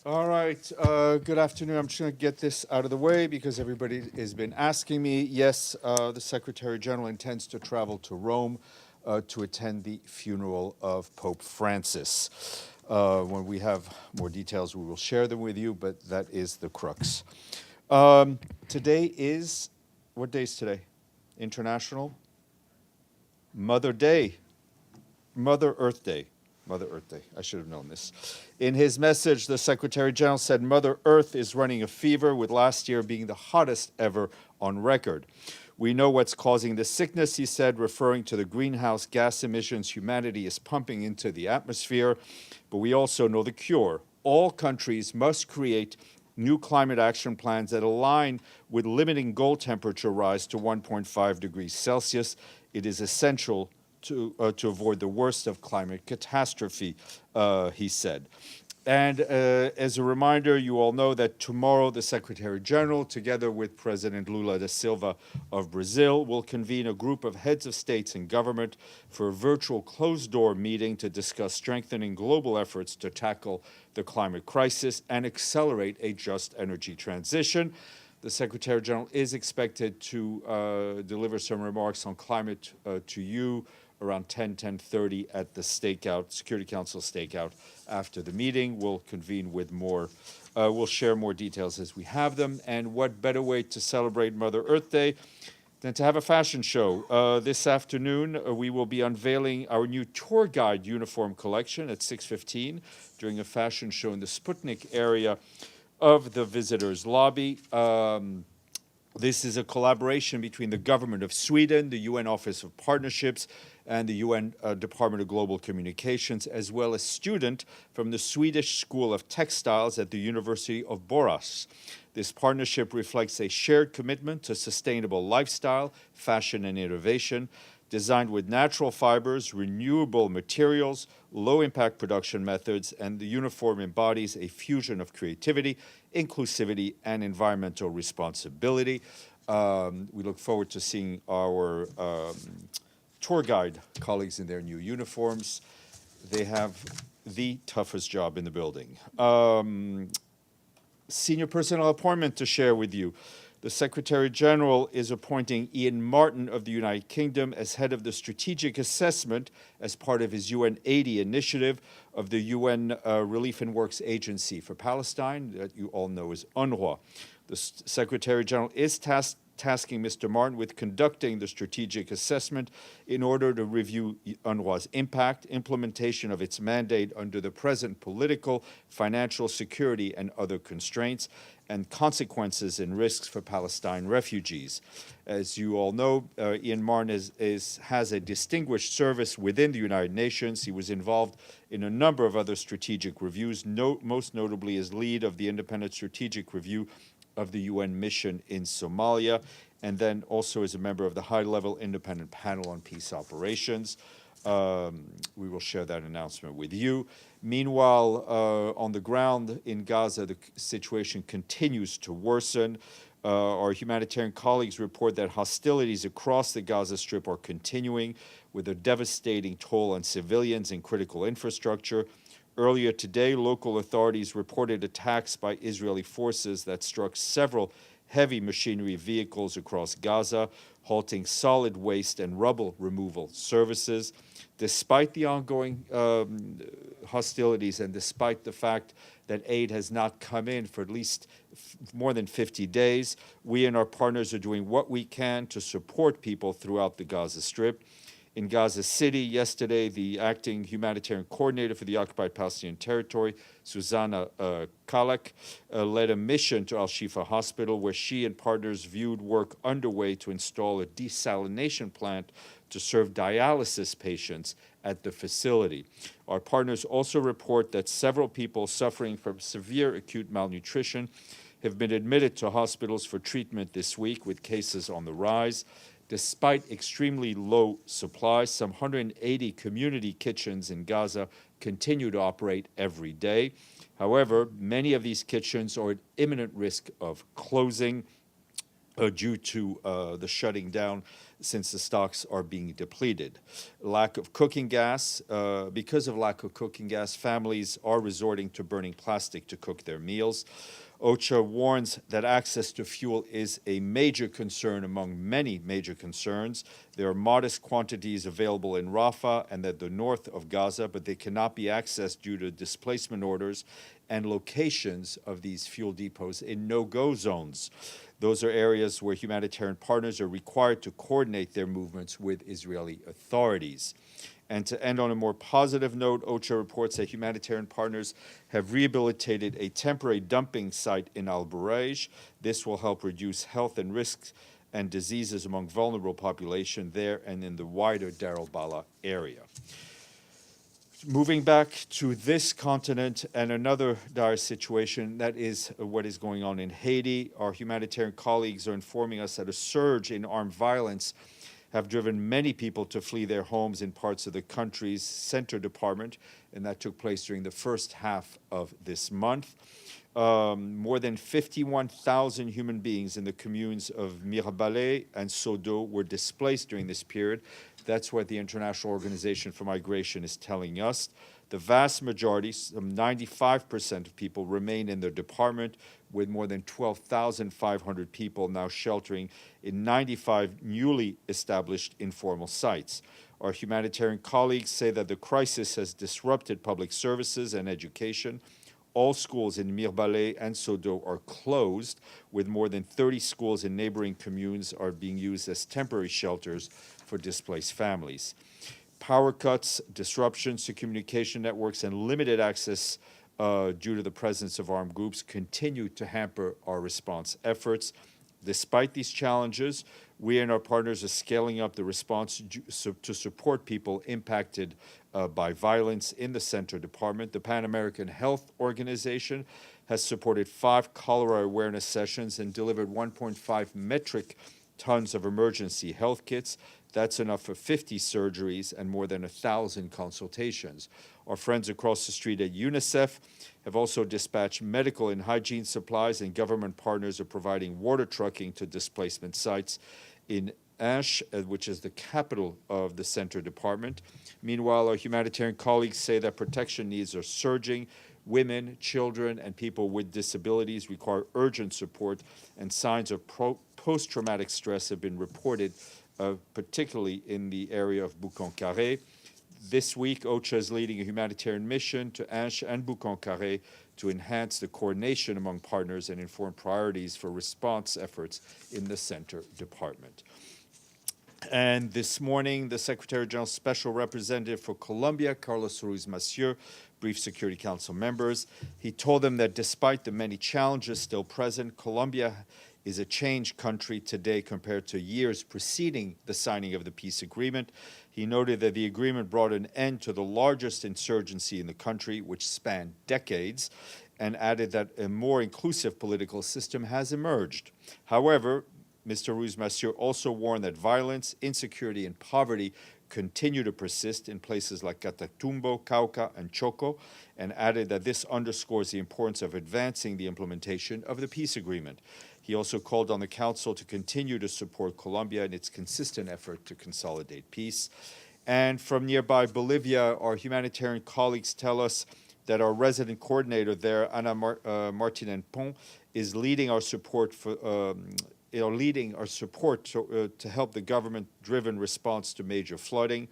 All right, good afternoon. I'm just going to get this out of the way because everybody has been asking me. Yes, the Secretary General intends to travel to Rome to attend the funeral of Pope Francis. When we have more details, we will share them with you, but that is the crux. Today is, what day is today? International Mother Day. Mother Earth Day. Mother Earth Day. I should have known this. In his message, the Secretary General said Mother Earth is running a fever, with last year being the hottest ever on record. We know what's causing this sickness, he said, referring to the greenhouse gas emissions humanity is pumping into the atmosphere. But we also know the cure. All countries must create new climate action plans that align with limiting goal temperature rise to 1.5 degrees Celsius. It is essential to avoid the worst of climate catastrophe, he said. And as a reminder, you all know that tomorrow the Secretary General, together with President Lula da Silva of Brazil, will convene a group of heads of states and government for a virtual closed-door meeting to discuss strengthening global efforts to tackle the climate crisis and accelerate a just energy transition. The Secretary General is expected to deliver some remarks on climate to you around 10:30 at the stakeout, Security Council stakeout. After the meeting, we'll convene with more, we'll share more details as we have them. And what better way to celebrate Mother Earth Day than to have a fashion show. This afternoon, we will be unveiling our new tour guide uniform collection at 6:15 during a fashion show in the Sputnik area of the visitors' lobby. This is a collaboration between the government of Sweden, the UN Office of Partnerships, and the UN Department of Global Communications, as well as student from the Swedish School of Textiles at the University of Borås. This partnership reflects a shared commitment to sustainable lifestyle, fashion, and innovation, designed with natural fibers, renewable materials, low-impact production methods, and the uniform embodies a fusion of creativity, inclusivity, and environmental responsibility. We look forward to seeing our tour guide colleagues in their new uniforms. They have the toughest job in the building. Senior personnel appointment to share with you. The Secretary General is appointing Ian Martin of the United Kingdom as head of the strategic assessment as part of his UN 80 initiative of the UN Relief and Works Agency for Palestine, that you all know as UNRWA. The Secretary General is tasking Mr. Martin with conducting the strategic assessment in order to review UNRWA's impact, implementation of its mandate under the present political, financial, security, and other constraints, and consequences and risks for Palestine refugees. As you all know, Ian Martin has a distinguished service within the United Nations. He was involved in a number of other strategic reviews, most notably as lead of the Independent Strategic Review of the UN mission in Somalia, and then also as a member of the high-level independent panel on peace operations. We will share that announcement with you. Meanwhile, on the ground in Gaza, the situation continues to worsen. Our humanitarian colleagues report that hostilities across the Gaza Strip are continuing, with a devastating toll on civilians and critical infrastructure. Earlier today, local authorities reported attacks by Israeli forces that struck several heavy machinery vehicles across Gaza, halting solid waste and rubble removal services. Despite the ongoing hostilities and despite the fact that aid has not come in for at least more than 50 days, we and our partners are doing what we can to support people throughout the Gaza Strip. In Gaza City yesterday, the acting humanitarian coordinator for the occupied Palestinian territory, Susanna Kalak, led a mission to Al-Shifa Hospital, where she and partners viewed work underway to install a desalination plant to serve dialysis patients at the facility. Our partners also report that several people suffering from severe acute malnutrition have been admitted to hospitals for treatment this week, with cases on the rise. Despite extremely low supply, some 180 community kitchens in Gaza continue to operate every day. However, many of these kitchens are at imminent risk of closing. due to the shutting down since the stocks are being depleted. Lack of cooking gas. Because of lack of cooking gas, families are resorting to burning plastic to cook their meals. OCHA warns that access to fuel is a major concern among many major concerns. There are modest quantities available in Rafah and at the north of Gaza, but they cannot be accessed due to displacement orders and locations of these fuel depots in no-go zones. Those are areas where humanitarian partners are required to coordinate their movements with Israeli authorities. And to end on a more positive note, OCHA reports that humanitarian partners have rehabilitated a temporary dumping site in Al Bureij. This will help reduce health and risks and diseases among vulnerable population there and in the wider Deir al-Balah area. Moving back to this continent and another dire situation, that is what is going on in Haiti. Our humanitarian colleagues are informing us that a surge in armed violence have driven many people to flee their homes in parts of the country's center department, and that took place during the first half of this month. More than 51,000 human beings in the communes of Mirabale and Sodo were displaced during this period. That's what the International Organization for Migration is telling us. The vast majority, some 95% of people, remain in their department, with more than 12,500 people now sheltering in 95 newly established informal sites. Our humanitarian colleagues say that the crisis has disrupted public services and education. All schools in Mirebalais and Sodo are closed, with more than 30 schools in neighboring communes are being used as temporary shelters for displaced families. Power cuts, disruptions to communication networks, and limited access due to the presence of armed groups continue to hamper our response efforts. Despite these challenges, we and our partners are scaling up the response to support people impacted by violence in the Center Department. The Pan American Health Organization has supported 5 cholera awareness sessions and delivered 1.5 metric tons of emergency health kits. That's enough for 50 surgeries and more than 1,000 consultations. Our friends across the street at UNICEF have also dispatched medical and hygiene supplies, and government partners are providing water trucking to displacement sites in Ash, which is the capital of the Center Department. Meanwhile, our humanitarian colleagues say that protection needs are surging. Women, children, and people with disabilities require urgent support, and signs of post-traumatic stress have been reported, particularly in the area of Boucan-Carré. This week, OCHA is leading a humanitarian mission to Anche and Boucan-Carré to enhance the coordination among partners and inform priorities for response efforts in the Center Department. And this morning, the Secretary General's Special Representative for Colombia, Carlos Ruiz Massieu, briefed Security Council members. He told them that despite the many challenges still present, Colombia is a changed country today compared to years preceding the signing of the peace agreement. He noted that the agreement brought an end to the largest insurgency in the country, which spanned decades, and added that a more inclusive political system has emerged. However, Mr. Ruiz Massieu also warned that violence, insecurity, and poverty continue to persist in places like Catatumbo, Cauca, and Choco, and added that this underscores the importance of advancing the implementation of the peace agreement. He also called on the Council to continue to support Colombia in its consistent effort to consolidate peace. And from nearby Bolivia, our humanitarian colleagues tell us that our resident coordinator there, Ana Martinen Pon, is leading our support for to help the government-driven response to major flooding.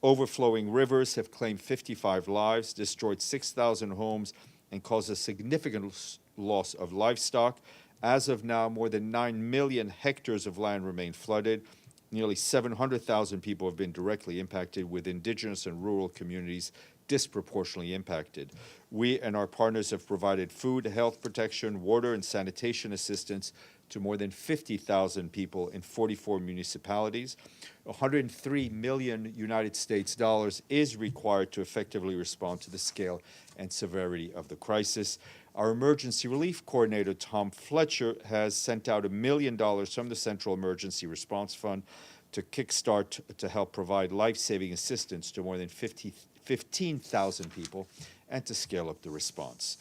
Overflowing rivers have claimed 55 lives, destroyed 6,000 homes, and caused a significant loss of livestock. As of now, more than 9 million hectares of land remain flooded. Nearly 700,000 people have been directly impacted, with indigenous and rural communities disproportionately impacted. We and our partners have provided food, health protection, water, and sanitation assistance to more than 50,000 people in 44 municipalities. 103 million United States dollars is required to effectively respond to the scale and severity of the crisis. Our emergency relief coordinator, Tom Fletcher, has sent out $1 million from the Central Emergency Response Fund to kickstart to help provide life-saving assistance to more than 15,000 people and to scale up the response.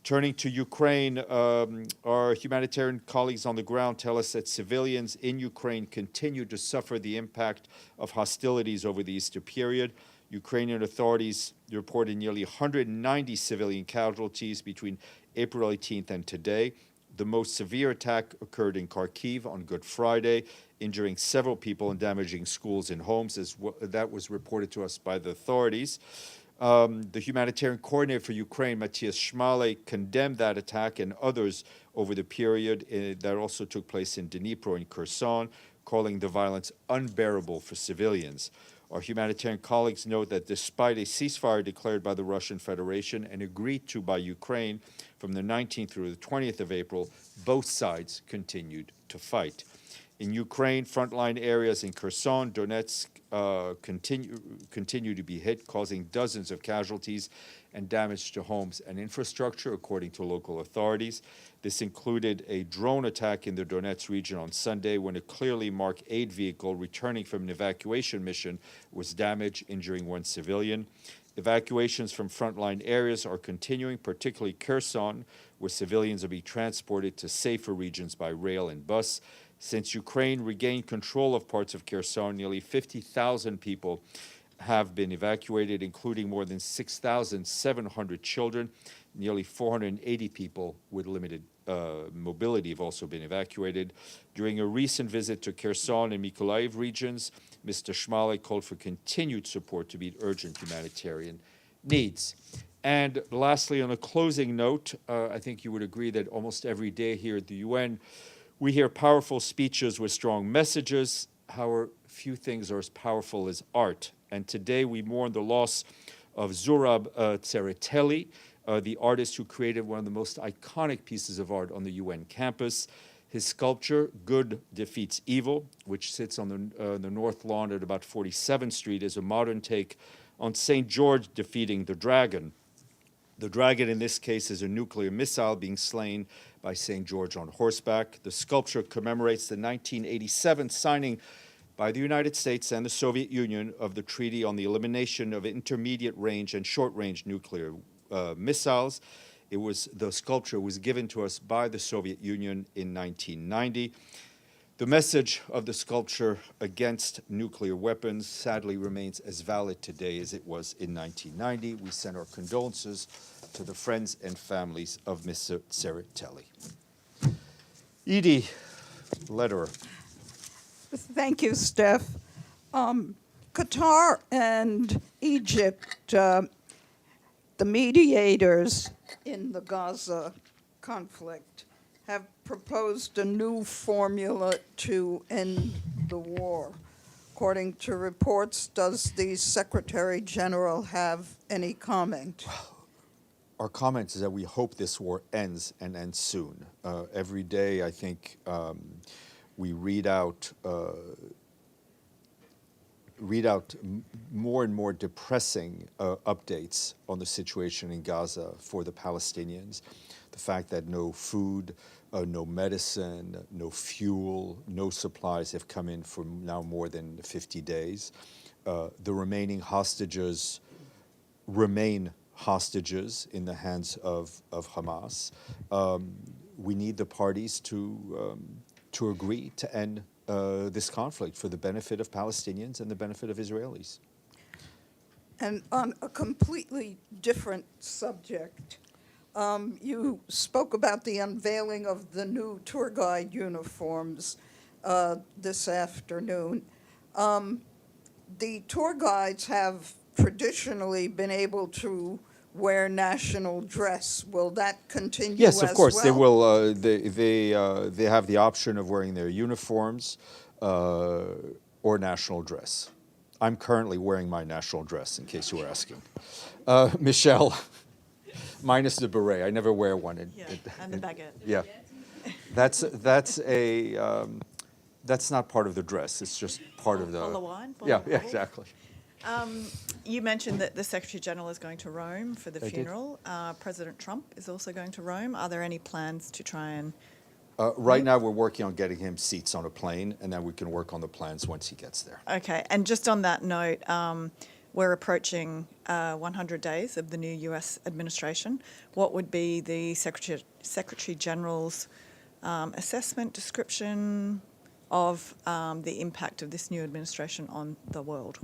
Turning to Ukraine, our humanitarian colleagues on the ground tell us that civilians in Ukraine continue to suffer the impact of hostilities over the Easter period. Ukrainian authorities reported nearly 190 civilian casualties between April 18th and today. The most severe attack occurred in Kharkiv on Good Friday, injuring several people and damaging schools and homes, that was reported to us by the authorities. The humanitarian coordinator for Ukraine, Matthias Schmale, condemned that attack and others over the period that also took place in Dnipro and Kherson, calling the violence unbearable for civilians. Our humanitarian colleagues note that despite a ceasefire declared by the Russian Federation and agreed to by Ukraine from the 19th through the 20th of April, both sides continued to fight. In Ukraine, frontline areas in Kherson, Donetsk continue to be hit, causing dozens of casualties and damage to homes and infrastructure, according to local authorities. This included a drone attack in the Donetsk region on Sunday when a clearly marked aid vehicle returning from an evacuation mission was damaged, injuring one civilian. Evacuations from frontline areas are continuing, particularly Kherson, where civilians will be transported to safer regions by rail and bus. Since Ukraine regained control of parts of Kherson, nearly 50,000 people have been evacuated, including more than 6,700 children. Nearly 480 people with limited mobility have also been evacuated. During a recent visit to Kherson and Mykolaiv regions, Mr. Schmale called for continued support to meet urgent humanitarian needs. And lastly, on a closing note, I think you would agree that almost every day here at the UN, we hear powerful speeches with strong messages. However, few things are as powerful as art. And today we mourn the loss of Zurab Tsereteli, the artist who created one of the most iconic pieces of art on the UN campus. His sculpture, Good Defeats Evil, which sits on the North Lawn at about 47th Street, is a modern take on St. George defeating the dragon. The dragon in this case is a nuclear missile being slain by St. George on horseback. The sculpture commemorates the 1987 signing by the United States and the Soviet Union of the Treaty on the Elimination of Intermediate Range and Short Range Nuclear Missiles. The sculpture was given to us by the Soviet Union in 1990. The message of the sculpture against nuclear weapons sadly remains as valid today as it was in 1990. We send our condolences to the friends and families of Mr. Tsereteli. Edie Lederer. Thank you, Steph. Qatar and Egypt, the mediators in the Gaza conflict, have proposed a new formula to end the war. According to reports, does the Secretary General have any comment? Our comment is that we hope this war ends and ends soon. Every day, I think, we read out more and more depressing updates on the situation in Gaza for the Palestinians. The fact that no food, no medicine, no fuel, no supplies have come in for now more than 50 days. The remaining hostages remain hostages in the hands of Hamas. We need the parties to agree to end this conflict for the benefit of Palestinians and the benefit of Israelis. And on a completely different subject, you spoke about the unveiling of the new tour guide uniforms this afternoon. The tour guides have traditionally been able to wear national dress. Will that continue? Yes, of course. well? They will. They have the option of wearing their uniforms or national dress. I'm currently wearing my national dress, in case you were asking. Michelle, minus the beret. I never wear one. And the baguette. Yeah, that's not part of the dress. It's just part of the. Bottle of wine? Yeah, Bottle yeah, of exactly. You mentioned that the Secretary General is going to Rome for the I did. funeral. President Trump is also going to Rome. Are there any plans to try and... Right now, we're working on getting him seats on a plane, and then we can work on the plans once he gets there. Okay, and just on that note, we're approaching 100 days of the new US administration, what would be the Secretary General's assessment, description of the impact of this new administration on the world?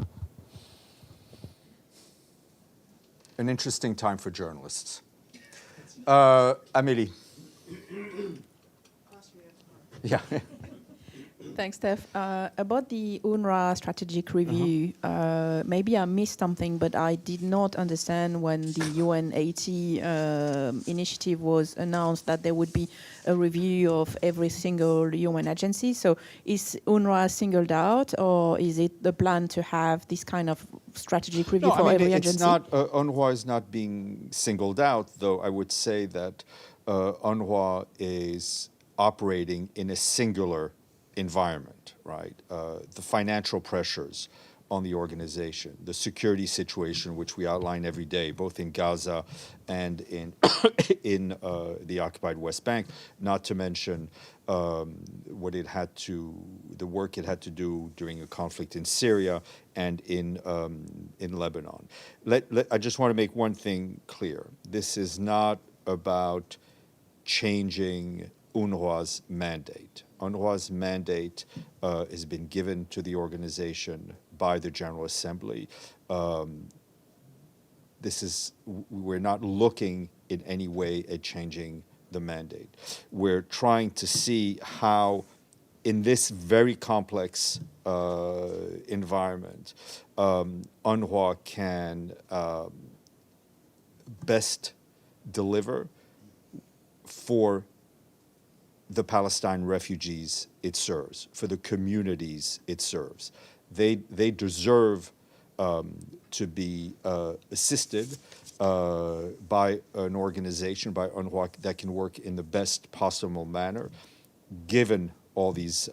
An interesting time for journalists. Amélie. Yeah. Thanks, Steph. About the UNRWA strategic review, maybe I missed something, but I did not understand when the UN80 initiative was announced that there would be a review of every single UN agency. So is UNRWA singled out, or is it the plan to have this kind of strategic review for every agency? It's not, UNRWA is not being singled out, though I would say that UNRWA is operating in a singular environment, right? The financial pressures on the organization, the security situation, which we outline every day, both in Gaza and in in the occupied West Bank, not to mention what it had to, the work it had to do during a conflict in Syria and in Lebanon. I just want to make one thing clear. This is not about changing UNRWA's mandate. UNRWA's mandate has been given to the by the General Assembly. We're not looking in any way at changing the mandate. We're trying to see how, in this very complex environment, UNRWA can best deliver for the Palestine refugees it serves, for the communities it serves. They deserve to be assisted by an organization, by UNRWA, that can work in the best possible manner, given all these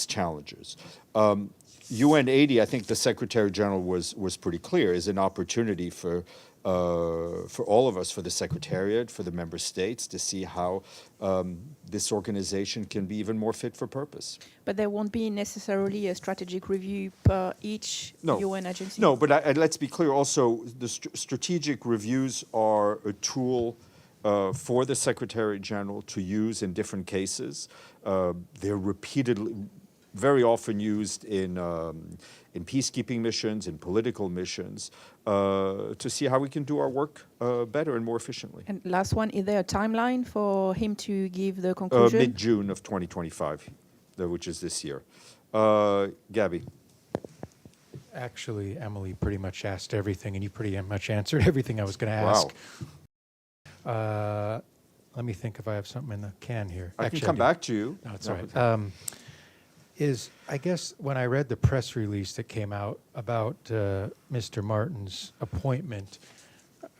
challenges. UN80, I think the Secretary General was pretty clear, is an opportunity for all of us, for the Secretariat, for the member states, to see how this organization can be even more fit for purpose. But there won't be necessarily a strategic review per each UN agency? No, but let's be clear also, the strategic reviews are a tool for the Secretary General to use in different cases. They're repeatedly, very often used in peacekeeping missions, in political missions, to see how we can do our work better and more efficiently. And last one, is there a timeline for him to give the conclusion? Mid-June of 2025, which is this year. Gabby. Actually, Emily pretty much asked everything, and you pretty much answered everything I was going to ask. Wow. Let me think if I have something in the can here. I can come back to you. No, it's all right. I guess when I read the press release that came out about Mr. Martin's appointment,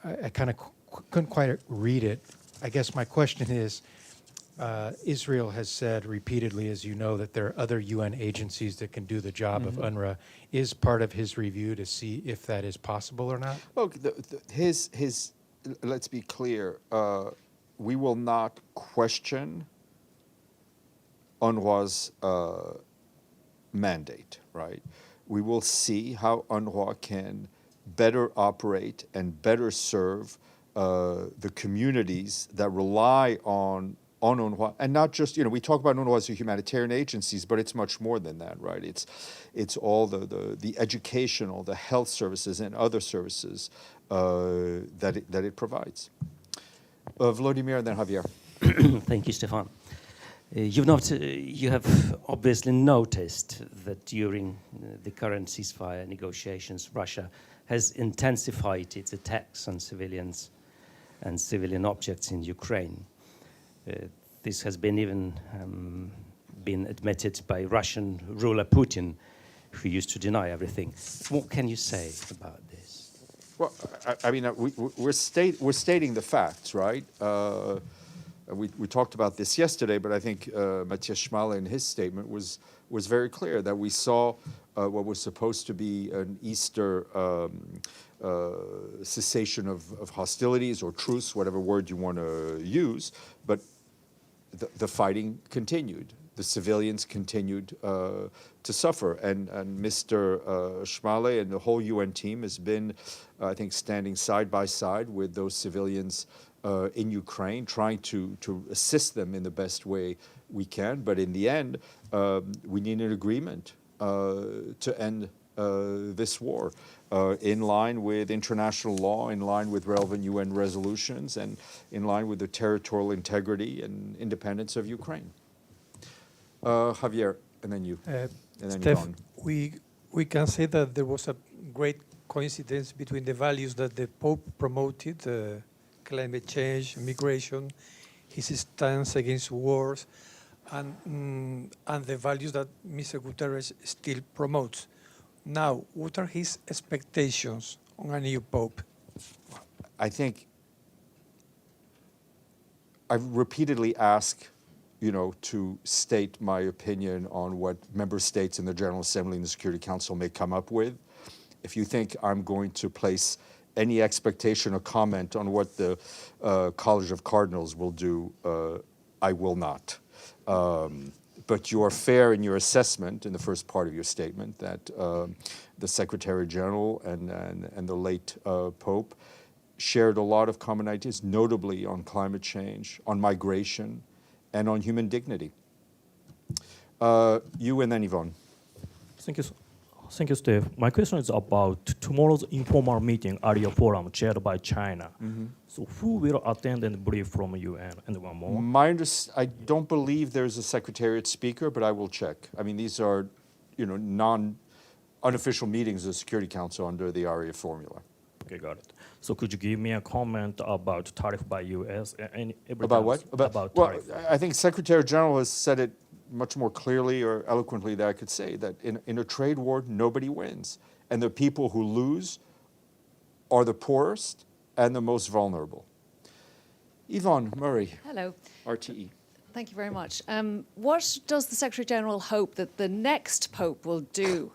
I kind of couldn't quite read it. I guess my question is, Israel has said repeatedly, as you know, that there are other UN agencies that can do the job of UNRWA. Is part of his review to see if that is possible or not? Look, let's be clear, we will not question UNRWA's mandate, right? We will see how UNRWA can better operate and better serve the communities that rely on UNRWA, and not just, we talk about UNRWA as a humanitarian agencies, but it's much more than that, right? It's all the educational, the health services and other services that it provides. Vladimir and then Javier. Thank you, Stefan. You have obviously noticed that during the current ceasefire negotiations, Russia has intensified its attacks on civilians and civilian objects in Ukraine. This has been even been admitted by Russian ruler Putin, who used to deny everything. What can you say about this? Well, I mean, we're stating the facts, right? We talked about this yesterday, but I think Matthias Schmaler in his statement was very clear that we saw what was supposed to be an Easter cessation of hostilities or truce, whatever word you want to use, but the fighting continued. the civilians continued to suffer. And Mr. Schmale and the whole UN team has been, I think, standing side by side with those civilians in Ukraine, trying to assist them in the best way we can. But in the end, we need an agreement to end this war in line with international law, in line with relevant UN resolutions, and in line with the territorial integrity and independence of Ukraine. Javier, and then you, and then Steph, Yvonne. we can say that there was a great coincidence between the values that the Pope promoted, climate change, migration, his stance against wars, and the values that Mr. Guterres still promotes. Now, what are his expectations on a new Pope? I think I've repeatedly asked, to state my opinion on what member states in the General Assembly and the Security Council may come up with. If you think I'm going to place any expectation or comment on what the College of Cardinals will do, I will not. But you are fair in your assessment in the first part of your statement that the Secretary General and the late Pope shared a lot of common ideas, notably on climate change, on migration, and on human dignity. You and then Yvonne. Thank you. Thank you, Steve. My question is about tomorrow's informal meeting, area forum chaired by China. So who will attend and brief from UN? And one more. I don't believe there's a Secretariat speaker, but I will check. I mean, these are, unofficial meetings of the Security Council under the ARIA formula. Okay, got it. So could you give me a comment about tariff by US? And About what? About well, tariff. I think Secretary General has said it much more clearly or eloquently than I could say, that in a trade war, nobody wins. And the people who lose are the poorest and the most vulnerable. Yvonne Murray, Hello. RTE. Thank you very much. What does the Secretary General hope that the next Pope will do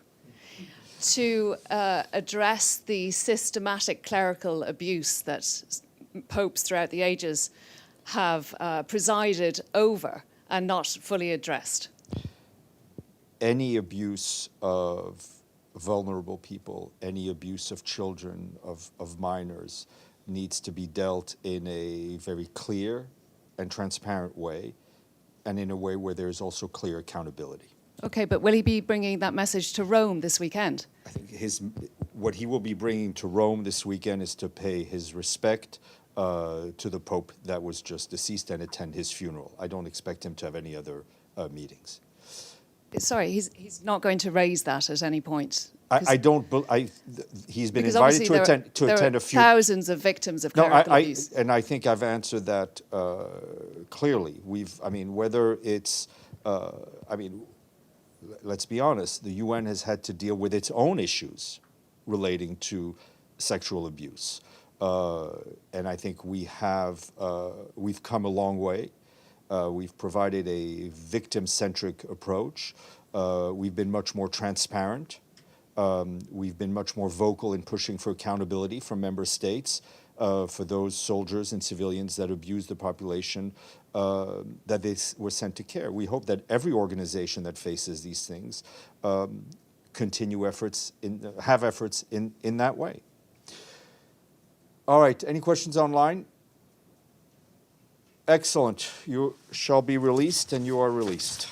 to address the systematic clerical abuse that popes throughout the ages have presided over and not fully addressed? Any abuse of vulnerable people, any abuse of children, of minors, needs to be dealt in a very clear and transparent way, and in a way where there's also clear accountability. Okay, but will he be bringing that message to Rome this weekend? I think what he will be bringing to Rome this weekend is to pay his respect to the Pope that was just deceased and attend his funeral. I don't expect him to have any other meetings. Sorry, he's not going to raise that at any point. He's been Because invited obviously to there attend are a funeral. thousands of victims of No, clerical abuse. and I think I've answered that clearly. Whether it's, let's be honest, the UN has had to deal with its own issues relating to sexual abuse. And I think we've come a long way. We've provided a victim-centric approach. We've been much more transparent. We've been much more vocal in pushing for accountability from member states for those soldiers and civilians that abused the population that they were sent to care. We hope that every organization that faces these things have efforts in that way. All right, any questions online? Excellent. You shall be released, and you are released.